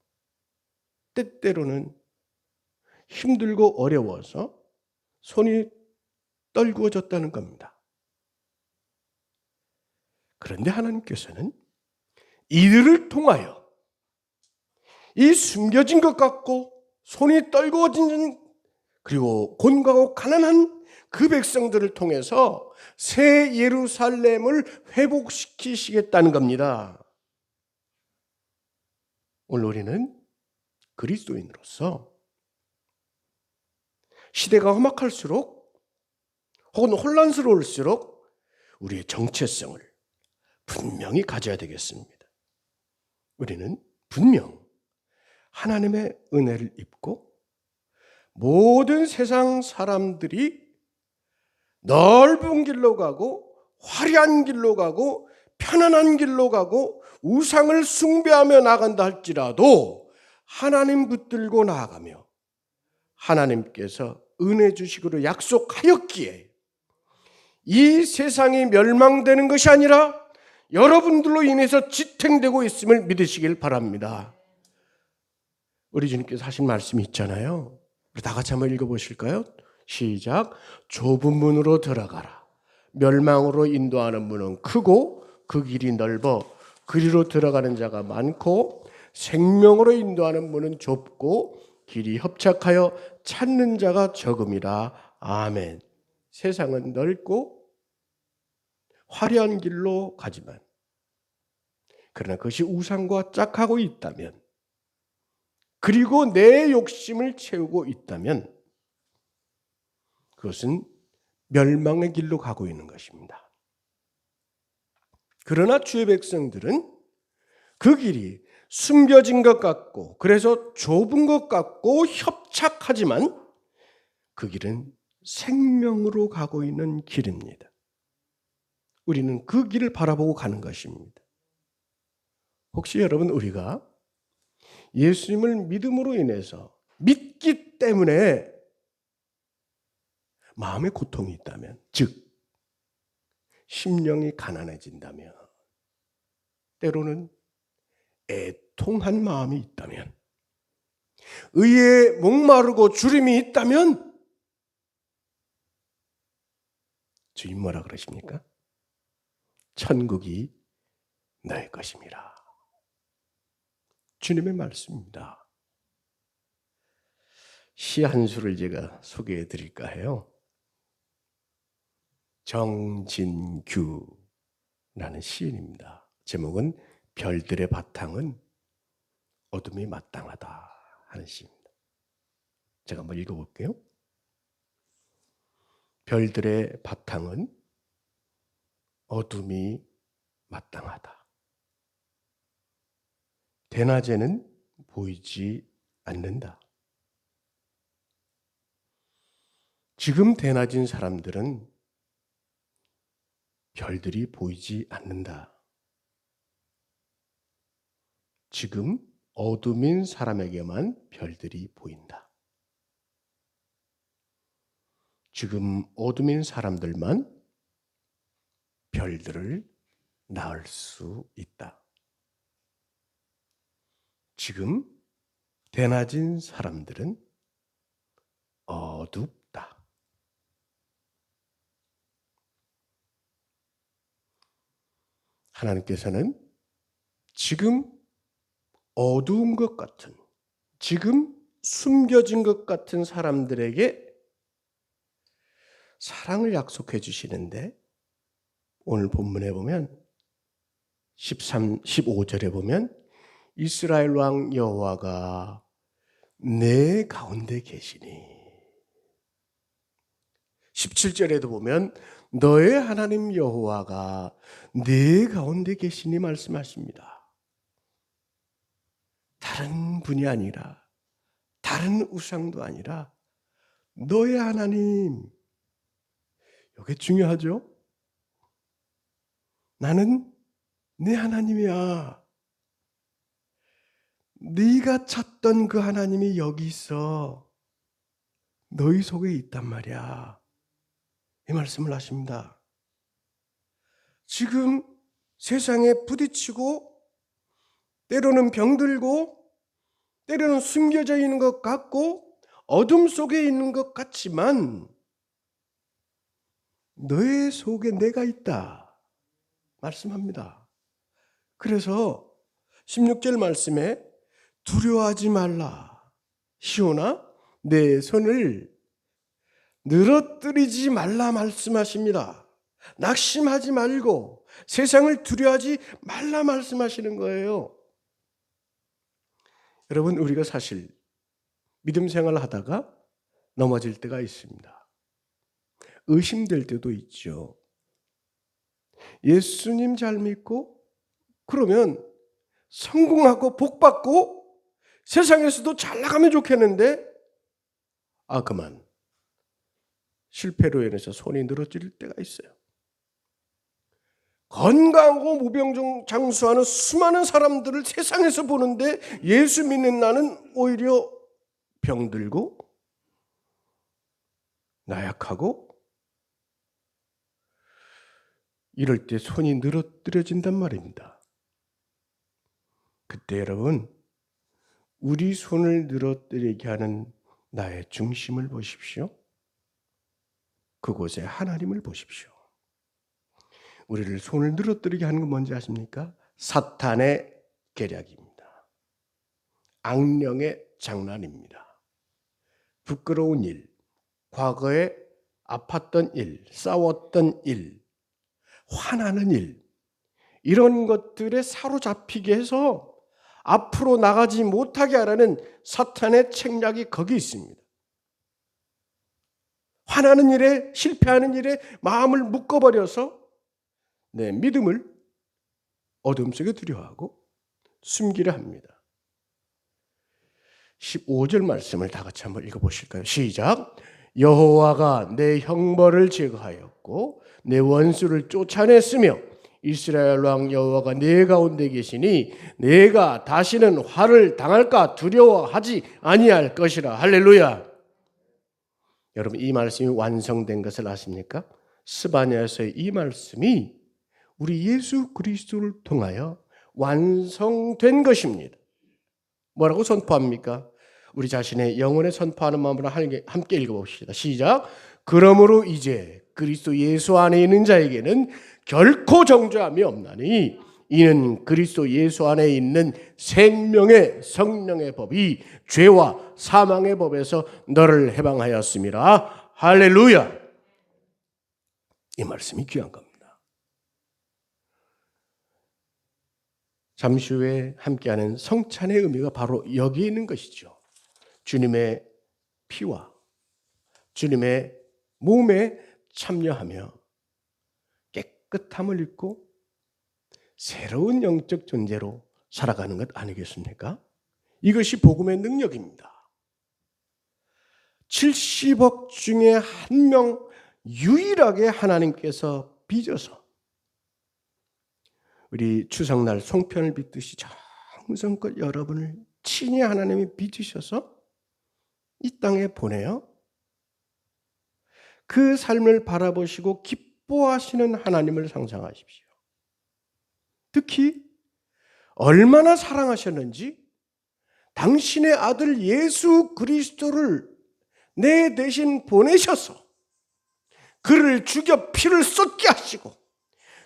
때때로는 힘들고 어려워서 손이 떨구어졌다는 겁니다. 그런데 하나님께서는 이들을 통하여 이 숨겨진 것 같고 손이 떨구어진 그리고 곤고하고 가난한 그 백성들을 통해서 새 예루살렘을 회복시키시겠다는 겁니다. 오늘 우리는 그리스도인으로서 시대가 험악할수록 혹은 혼란스러울수록 우리의 정체성을 분명히 가져야 되겠습니다. 우리는 분명 하나님의 은혜를 입고 모든 세상 사람들이 넓은 길로 가고 화려한 길로 가고 편안한 길로 가고 우상을 숭배하며 나간다 할지라도 하나님 붙들고 나아가며 하나님께서 은혜 주시기로 약속하였기에 이 세상이 멸망되는 것이 아니라 여러분들로 인해서 지탱되고 있음을 믿으시길 바랍니다. 우리 주님께서 하신 말씀이 있잖아요. 우리 다 같이 한번 읽어보실까요? 시작. 좁은 문으로 들어가라. 멸망으로 인도하는 문은 크고 그 길이 넓어 그리로 들어가는 자가 많고 생명으로 인도하는 문은 좁고 길이 협착하여 찾는 자가 적음이라. 아멘. 세상은 넓고 화려한 길로 가지만 그러나 그것이 우상과 짝하고 있다면 그리고 내 욕심을 채우고 있다면 그것은 멸망의 길로 가고 있는 것입니다. 그러나 주의 백성들은 그 길이 숨겨진 것 같고 그래서 좁은 것 같고 협착하지만 그 길은 생명으로 가고 있는 길입니다. 우리는 그 길을 바라보고 가는 것입니다. 혹시 여러분 우리가 예수님을 믿음으로 인해서 믿기 때문에 마음의 고통이 있다면, 즉 심령이 가난해진다면, 때로는 애통한 마음이 있다면 의에 목마르고 주림이 있다면 주님 뭐라 그러십니까? 천국이 너의 것입니다. 주님의 말씀입니다. 시 한 수를 제가 소개해 드릴까 해요. 정진규라는 시인입니다. 제목은 별들의 바탕은 어둠이 마땅하다 하는 시입니다. 제가 한번 읽어볼게요. 별들의 바탕은 어둠이 마땅하다. 대낮에는 보이지 않는다. 지금 대낮인 사람들은 별들이 보이지 않는다. 지금 어둠인 사람에게만 별들이 보인다. 지금 어둠인 사람들만 별들을 낳을 수 있다. 지금 대낮인 사람들은 어둡다. 하나님께서는 지금 어두운 것 같은, 지금 숨겨진 것 같은 사람들에게 사랑을 약속해 주시는데 오늘 본문에 보면 15절에 보면 이스라엘 왕 여호와가 내 가운데 계시니 17절에도 보면 너의 하나님 여호와가 내 가운데 계시니 말씀하십니다. 다른 분이 아니라 다른 우상도 아니라 너의 하나님, 이게 중요하죠? 나는 네 하나님이야. 네가 찾던 그 하나님이 여기 있어. 너희 속에 있단 말이야. 이 말씀을 하십니다. 지금 세상에 부딪히고 때로는 병들고 때로는 숨겨져 있는 것 같고 어둠 속에 있는 것 같지만 너의 속에 내가 있다 말씀합니다. 그래서 16절 말씀에 두려워하지 말라. 시온아 내 손을 늘어뜨리지 말라 말씀하십니다. 낙심하지 말고 세상을 두려워하지 말라 말씀하시는 거예요. 여러분, 우리가 사실 믿음 생활을 하다가 넘어질 때가 있습니다. 의심될 때도 있죠. 예수님 잘 믿고 그러면 성공하고 복받고 세상에서도 잘 나가면 좋겠는데 그만 실패로 인해서 손이 늘어질 때가 있어요. 건강하고 무병장수하는 수많은 사람들을 세상에서 보는데 예수 믿는 나는 오히려 병들고 나약하고 이럴 때 손이 늘어뜨려진단 말입니다. 그때 여러분, 우리 손을 늘어뜨리게 하는 나의 중심을 보십시오. 그곳에 하나님을 보십시오. 우리를 손을 늘어뜨리게 하는 건 뭔지 아십니까? 사탄의 계략입니다. 악령의 장난입니다. 부끄러운 일, 과거에 아팠던 일, 싸웠던 일, 화나는 일, 이런 것들에 사로잡히게 해서 앞으로 나가지 못하게 하라는 사탄의 책략이 거기 있습니다. 화나는 일에, 실패하는 일에 마음을 묶어버려서 내 믿음을 어둠 속에 두려워하고 숨기려 합니다. 15절 말씀을 다 같이 한번 읽어보실까요? 시작. 여호와가 내 형벌을 제거하였고 내 원수를 쫓아냈으며 이스라엘 왕 여호와가 내 가운데 계시니 내가 다시는 화를 당할까 두려워하지 아니할 것이라. 할렐루야. 여러분, 이 말씀이 완성된 것을 아십니까? 스바냐서의 이 말씀이 우리 예수 그리스도를 통하여 완성된 것입니다. 뭐라고 선포합니까? 우리 자신의 영혼에 선포하는 마음으로 함께 읽어봅시다. 시작. 그러므로 이제 그리스도 예수 안에 있는 자에게는 결코 정죄함이 없나니 이는 그리스도 예수 안에 있는 생명의 성령의 법이 죄와 사망의 법에서 너를 해방하였습니다. 할렐루야. 이 말씀이 귀한 겁니다. 잠시 후에 함께하는 성찬의 의미가 바로 여기에 있는 것이죠. 주님의 피와 주님의 몸에 참여하며 깨끗함을 입고 새로운 영적 존재로 살아가는 것 아니겠습니까? 이것이 복음의 능력입니다. 70억 중에 한 명 유일하게 하나님께서 빚어서 우리 추석날 송편을 빚듯이 정성껏 여러분을 친히 하나님이 빚으셔서 이 땅에 보내요. 그 삶을 바라보시고 기뻐하시는 하나님을 상상하십시오. 특히 얼마나 사랑하셨는지 당신의 아들 예수 그리스도를 내 대신 보내셔서 그를 죽여 피를 쏟게 하시고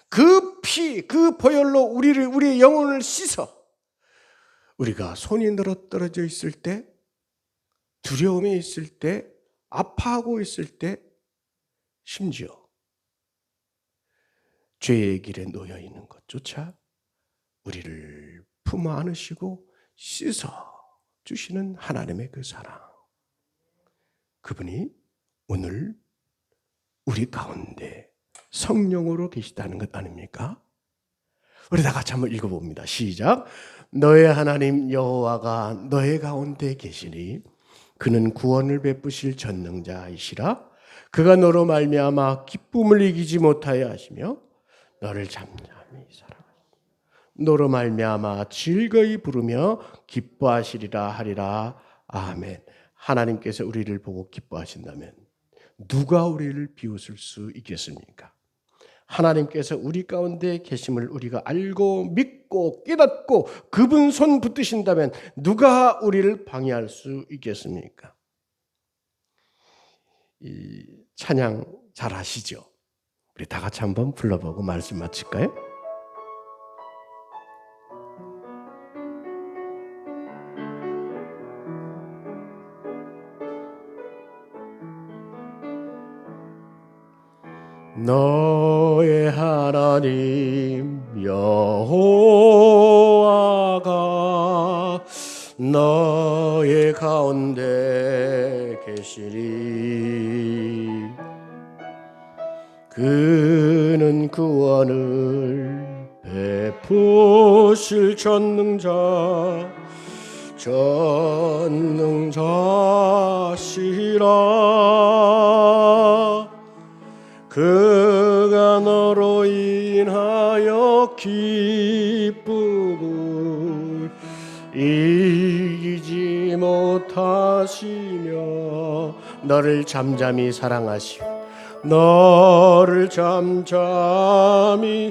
그 피, 그 보혈로 우리의 영혼을 씻어 우리가 손이 떨어져 있을 때, 두려움이 있을 때, 아파하고 있을 때, 심지어 죄의 길에 놓여 있는 것조차 우리를 품어 안으시고 씻어 주시는 하나님의 그 사랑. 그분이 오늘 우리 가운데 성령으로 계시다는 것 아닙니까? 우리 다 같이 한번 읽어봅니다. 시작. 너의 하나님 여호와가 너의 가운데 계시니 그는 구원을 베푸실 전능자이시라. 그가 너로 말미암아 기쁨을 이기지 못하여 하시며 너를 잠잠히 사랑하시며 너로 말미암아 즐거이 부르며 기뻐하시리라 하리라. 아멘. 하나님께서 우리를 보고 기뻐하신다면 누가 우리를 비웃을 수 있겠습니까? 하나님께서 우리 가운데 계심을 우리가 알고 믿고 깨닫고 그분 손 붙드신다면 누가 우리를 방해할 수 있겠습니까? 이 찬양 잘 아시죠? 우리 다 같이 한번 불러보고 말씀 마칠까요? 너의 하나님 여호와가 너의 가운데 계시니 그는 구원을 베푸실 전능자시라. 그가 너로 인하여 기쁨을 이기지 못하시며 너를 잠잠히 사랑하시고 너를 잠잠히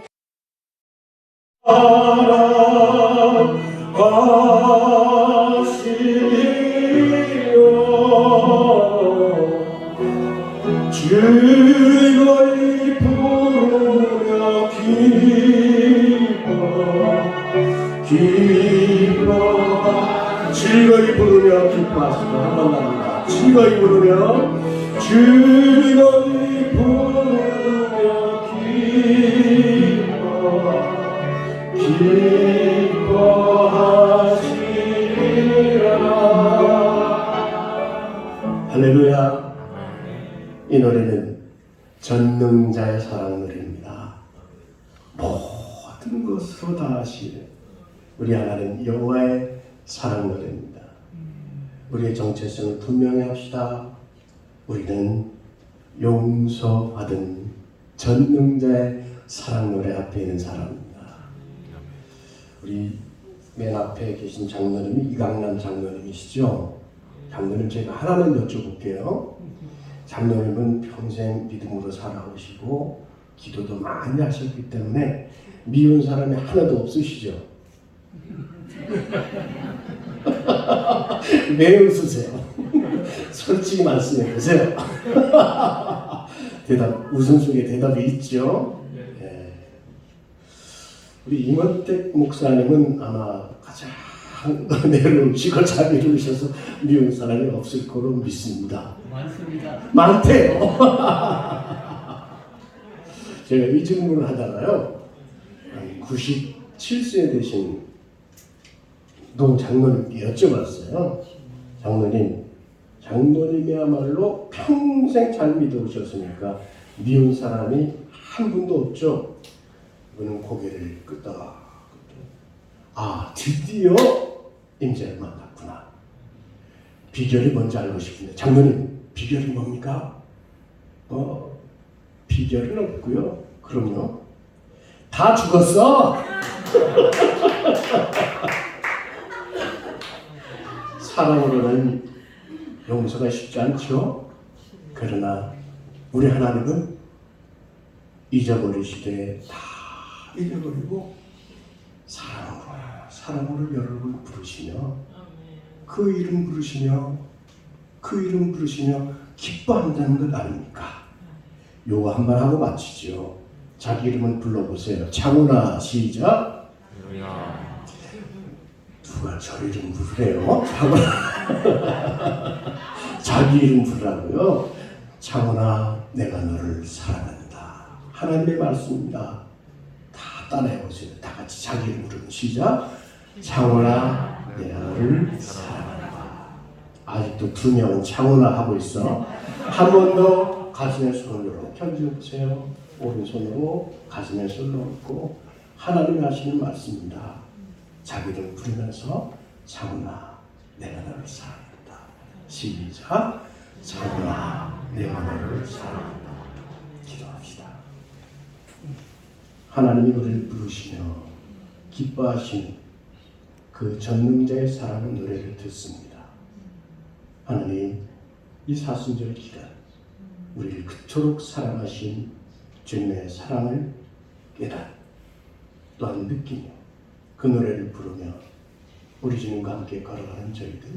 사랑하시며 즐거이 부르며 즐거이 부르며 기뻐하시고 한번 나갑니다. 즐거이 부르며 기뻐하시리라. 할렐루야. 이 노래는 전능자의 사랑 노래입니다. 모든 것으로 다 아시는 우리 하나님 여호와의 사랑 노래입니다. 우리의 정체성을 분명히 합시다. 우리는 용서받은 전능자의 사랑 노래 앞에 있는 사람입니다. 우리 맨 앞에 계신 장로님이 이강남 장로님이시죠? 장로님 제가 하나만 여쭤볼게요. 장로님은 평생 믿음으로 살아오시고 기도도 많이 하셨기 때문에 미운 사람이 하나도 없으시죠? 왜 웃으세요? 솔직히 말씀해 보세요. 웃음 속에 대답이 있죠. 예. 우리 임원택 목사님은 아마 가장 은혜를 주시고 자비를 주셔서 미운 사람이 없을 거로 믿습니다. 많대요. 제가 이 질문을 하다가요, 97세 되신 노 장로님께 여쭤봤어요. 장로님이야말로 평생 잘 믿어오셨으니까 미운 사람이 한 분도 없죠? 그는 고개를 끄다가 드디어 임재를 만났구나. 비결이 뭔지 알고 싶은데 장로님, 비결이 뭡니까? 비결은 없고요. 그럼요. 다 죽었어. 사랑으로는 용서가 쉽지 않죠. 그러나 우리 하나님은 잊어버리시되 다 잊어버리고 사랑으로 여러분을 부르시며 그 이름 부르시며 기뻐한다는 것 아닙니까? 요거 한 번 하고 마치죠. 자기 이름을 불러보세요. 창훈아, 시작. 누가 저 이름 부르래요? 자기 이름 부르라고요. 창훈아, 내가 너를 사랑한다. 하나님의 말씀입니다. 다 따라해보세요. 다 같이 자기 이름 부르는 시작. 창훈아, 내가 너를 사랑한다. 아직도 두 명은 창훈아 하고 있어. 한 번 더 가슴에 손을 이렇게 얹어보세요. 오른손으로 가슴에 손을 얹고 하나님이 하시는 말씀입니다. 자기를 부르면서 창훈아, 내가 너를 사랑한다. 시작. 창훈아, 내가 너를 사랑한다. 기도합시다. 하나님이 우리를 부르시며 기뻐하시는 그 전능자의 사랑의 노래를 듣습니다. 하나님, 이 사순절 기간 우리를 그토록 사랑하신 주님의 사랑을 깨닫 또한 느끼며 그 노래를 부르며 우리 주님과 함께 걸어가는 저희들,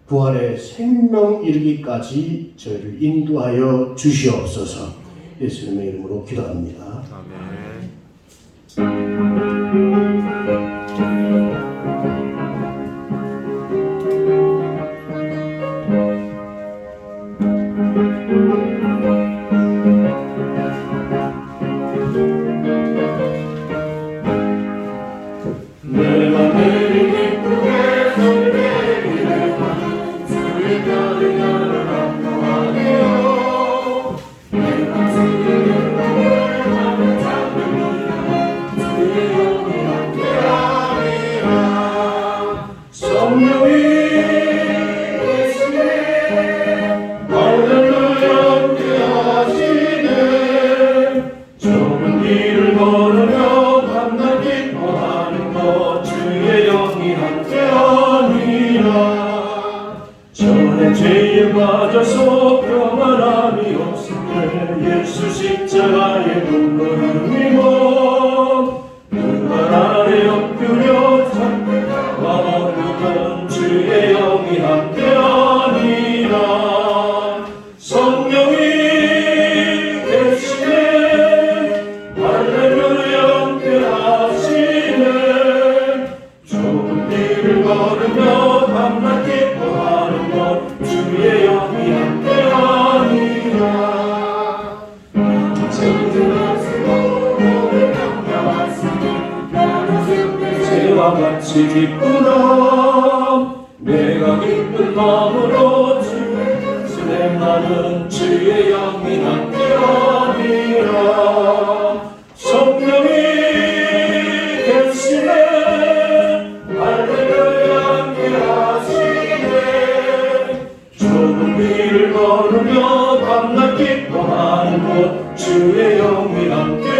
부활의 생명 이르기까지 저희를 인도하여 주시옵소서. 예수님의 이름으로 기도합니다. 아멘. 죄에 빠져서 평안함이 없을 때 예수 십자가의 눈물이고 그 발 아래 엎드려 마법은 주의 영이 함께하니라. 성령이 계시네 할렐루야 함께하시네. 좁은 길을 걸으며 밤낮 기뻐하는 것 주의 영이 함께하니라. 새와 같이 기쁘다. 내가 기쁜 마음으로 주의 슬렘나는 주의 영이 함께하니라. 성령이 계시네 할렐루야 함께하시네. 좁은 길을 걸으며 밤낮 기뻐하는 곳 주의 영이 함께하니라.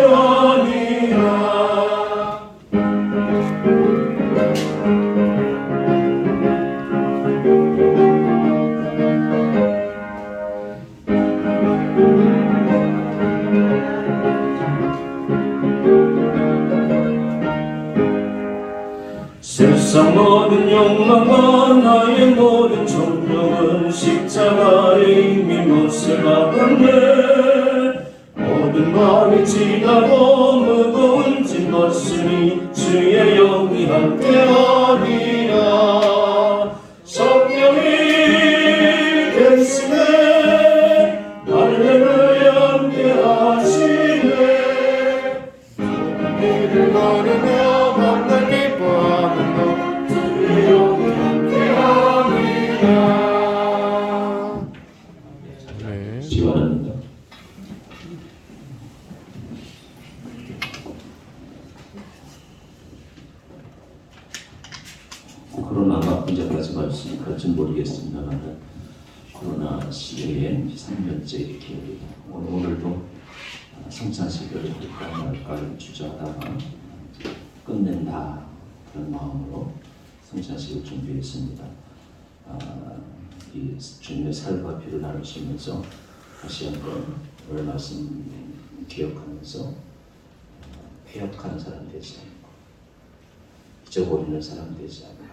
욕망과 나의 모든 존경은 십자가에 이미 못을 박았네. 모든 말이 지나고 무거운 짐 벗으니 주의 영이 함께하리라. 성령이 계시네. 할렐루야 함께하시네. 이를 거리며 밤날 기뻐하는 주의 영이 함께하리라. 네. 지원합니다. 코로나가 언제까지 갈지 모르겠습니다만 코로나 시대에 3년째 이렇게 오늘도 성찬식을 할까 말까 주저하다가 끝낸다 그런 마음으로 성찬식을 준비했습니다. 이 주님의 살과 피를 나누시면서 다시 한번 오늘 말씀 기억하면서 폐역하는 사람 되지 않고 잊어버리는 사람 되지 않고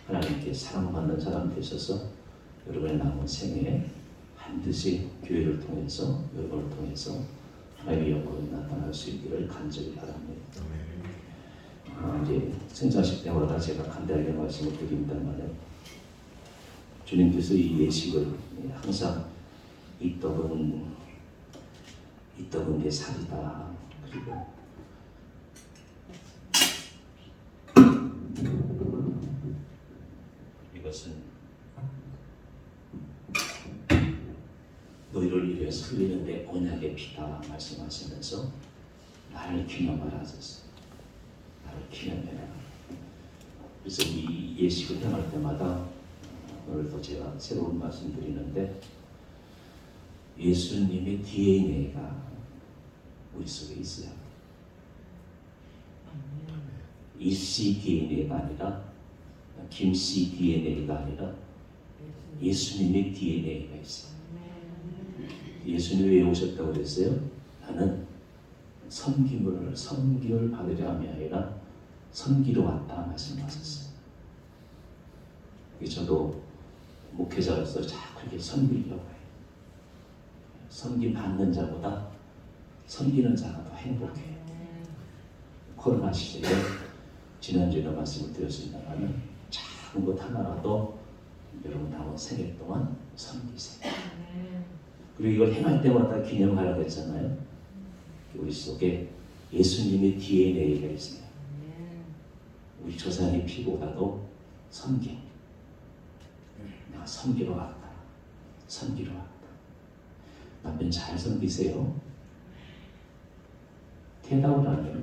하나님께 사랑받는 사람 되셔서 여러분의 남은 생애에 반드시 교회를 통해서 여러분을 통해서 하나님의 영광이 나타날 수 있기를 간절히 바랍니다. 이제 성찬식 때마다 제가 간단하게 말씀을 드립니다만 주님께서 이 예식을 항상 이 떡은 내 살이다. 그리고 이것은 너희를 위해서 흘리는 내 언약의 피다 말씀하시면서 나를 기념하라 하셨어요. 나를 기념해라. 그래서 이 예식을 행할 때마다 오늘도 제가 새로운 말씀 드리는데 예수님의 DNA가 우리 속에 있어요. 이씨 DNA가 아니라 김씨 DNA가 아니라 예수님의 DNA가 있어요. 예수님이 왜 오셨다고 그랬어요? 나는 섬김을 받으려 함이 아니라 섬기러 왔다 말씀하셨어요. 저도 목회자로서 자꾸 이렇게 섬기려고 해요. 섬김 받는 자보다 섬기는 자가 더 행복해요. 코로나 시절에 지난주에 말씀을 드렸습니다만 작은 것 하나라도 여러분 남은 생애 동안 섬기세요. 그리고 이걸 행할 때마다 기념하라고 했잖아요. 우리 속에 예수님의 DNA가 있어요. 우리 조상의 피보다도 섬김. 내가 섬기러 왔다. 섬기러 왔다. 남편 잘 섬기세요. 대답을 안 해요.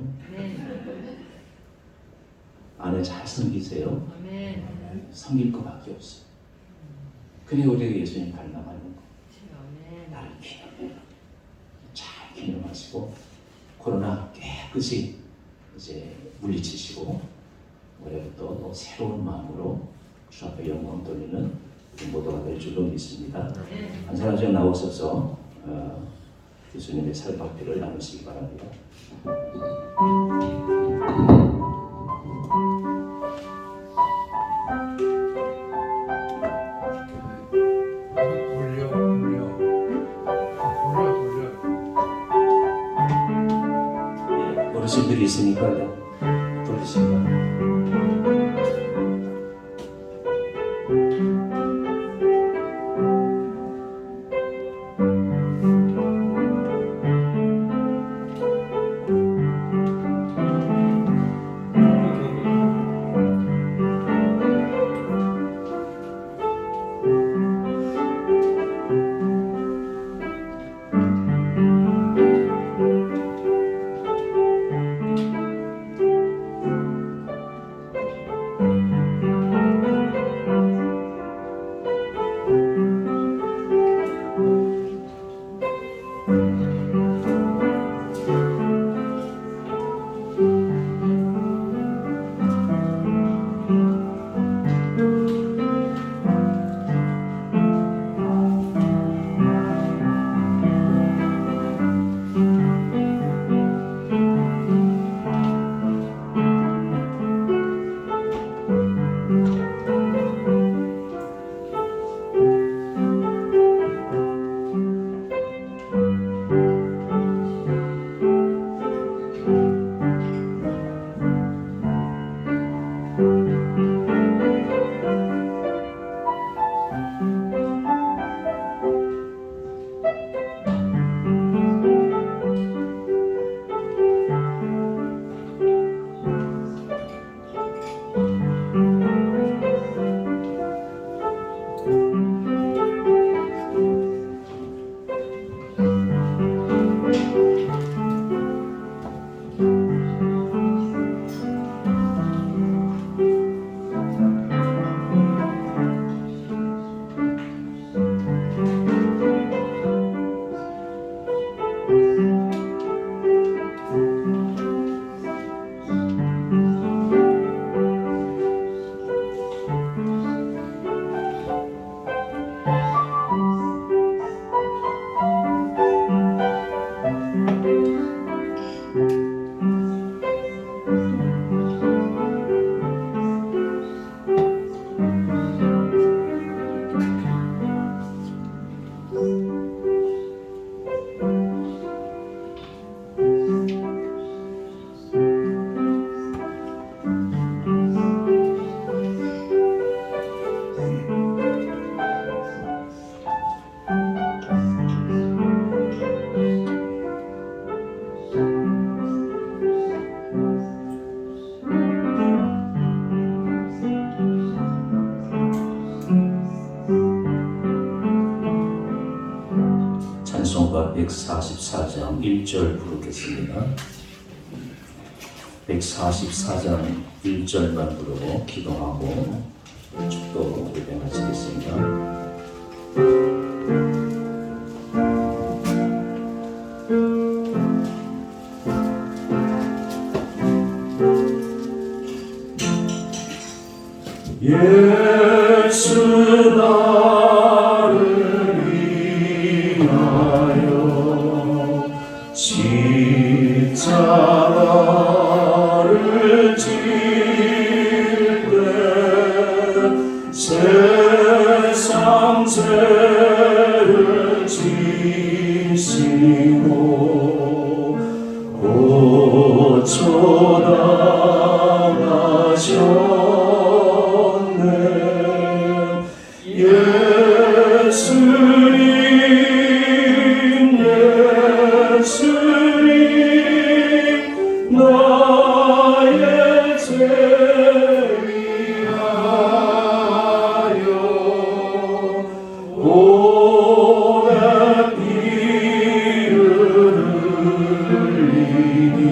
아내 잘 섬기세요. 섬길 것밖에 없어요. 그게 우리가 예수님 닮아가는 거. 나를 기념해라. 잘 기념하시고 코로나 깨끗이 이제 물리치시고 올해부터 또 새로운 마음으로 주 앞에 영광 돌리는 모두가 될 줄로 믿습니다. 한 사람씩 나오셔서 예수님의 살과 피를 나누시기 바랍니다. 어르신들이 있으니까 돌리시기 바랍니다. 찬송가 144장 1절 부르겠습니다. 144장 1절만 부르고 기도하고 축도 예배 마치겠습니다. 예수 나를 위하여 십자가를 질 때 세상 죄를 지시고 고쳐당하셨네. 예수님 나의 죄 위하여 오래 피를 흘리니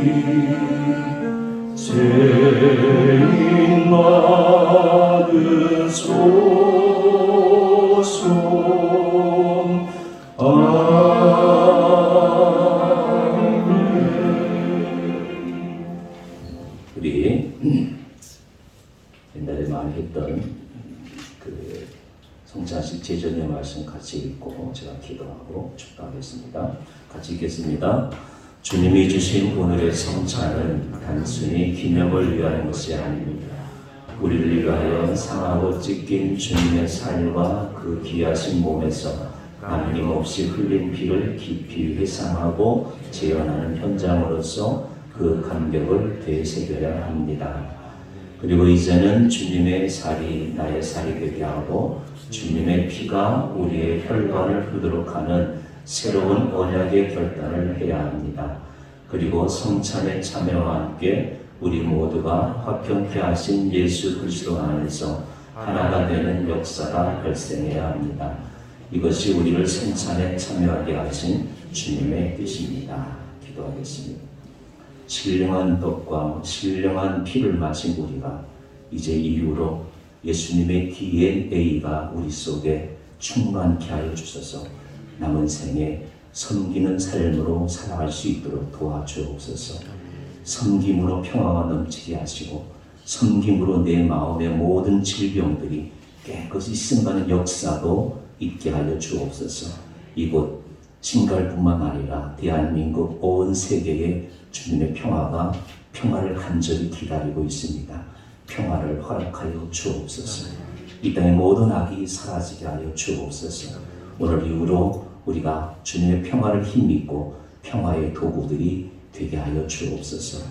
죄인 받으소서. 우리 옛날에 많이 했던 그 성찬식 제전의 말씀 같이 읽고 제가 기도하고 축도하겠습니다. 같이 읽겠습니다. 주님이 주신 오늘의 성찬은 단순히 기념을 위한 것이 아닙니다. 우리를 위하여 상하고 찢긴 주님의 살과 그 귀하신 몸에서 남김없이 흘린 피를 깊이 회상하고 재현하는 현장으로서 그 감격을 되새겨야 합니다. 그리고 이제는 주님의 살이 나의 살이 되게 하고 주님의 피가 우리의 혈관을 흐르도록 하는 새로운 언약의 결단을 해야 합니다. 그리고 성찬의 참여와 함께 우리 모두가 화평케 하신 예수 그리스도 안에서 하나가 되는 역사가 발생해야 합니다. 이것이 우리를 성찬에 참여하게 하신 주님의 뜻입니다. 기도하겠습니다. 신령한 떡과 신령한 피를 마신 우리가 이제 이후로 예수님의 DNA가 우리 속에 충만케 하여 주셔서 남은 생에 섬기는 삶으로 살아갈 수 있도록 도와주옵소서. 섬김으로 평화가 넘치게 하시고 섬김으로 내 마음의 모든 질병들이 깨끗이 승가는 역사도 있게 하여 주옵소서. 이곳 신갈뿐만 아니라 대한민국 온 세계에 주님의 평화를 간절히 기다리고 있습니다. 평화를 허락하여 주옵소서. 이 땅의 모든 악이 사라지게 하여 주옵소서. 오늘 이후로 우리가 주님의 평화를 힘입고 평화의 도구들이 되게 하여 주옵소서.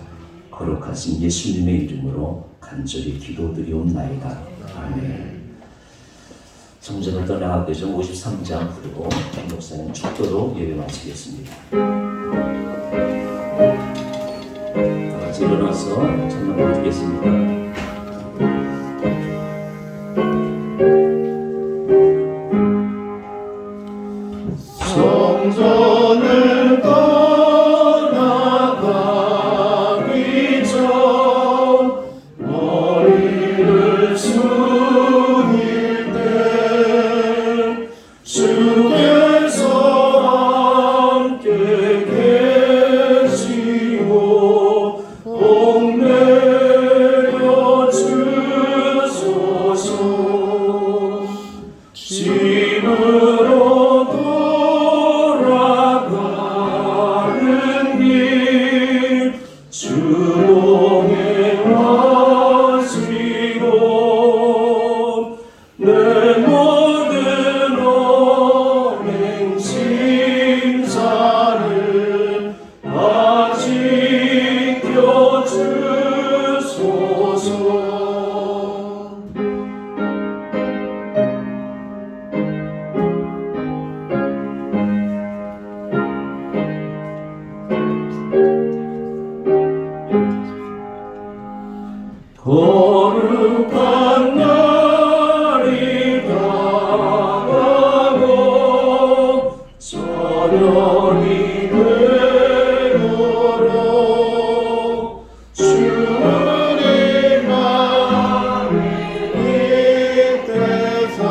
거룩하신 예수님의 이름으로 간절히 기도드리옵나이다. 아멘. 성전을 떠나가기 전 53장 부르고 목사님 축도로 예배 마치겠습니다. 다 같이 일어나서 찬양 부르겠습니다. 성전을 떠나가기 전 머리를 숙일 때 주께서 함께 계시고 복내려 주소서. 집으로 돌아가 온전히 되도록 주님만 이때사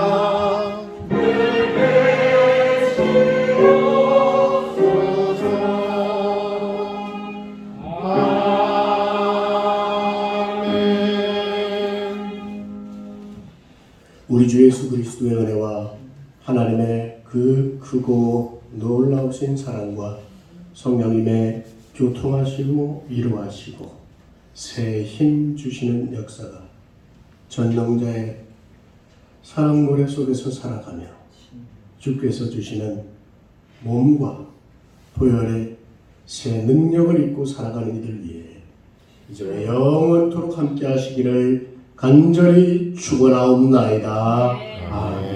우리 주 예수 그리스도의 은혜와 하나님의 그 크고 놀라우신 사랑과 성령님의 교통하시고 위로하시고 새 힘 주시는 역사가 전능자의 사랑 노래 속에서 살아가며 주께서 주시는 몸과 보혈의 새 능력을 입고 살아가는 이들 위해 이제 영원토록 함께 하시기를 간절히 축원하옵나이다. 아멘.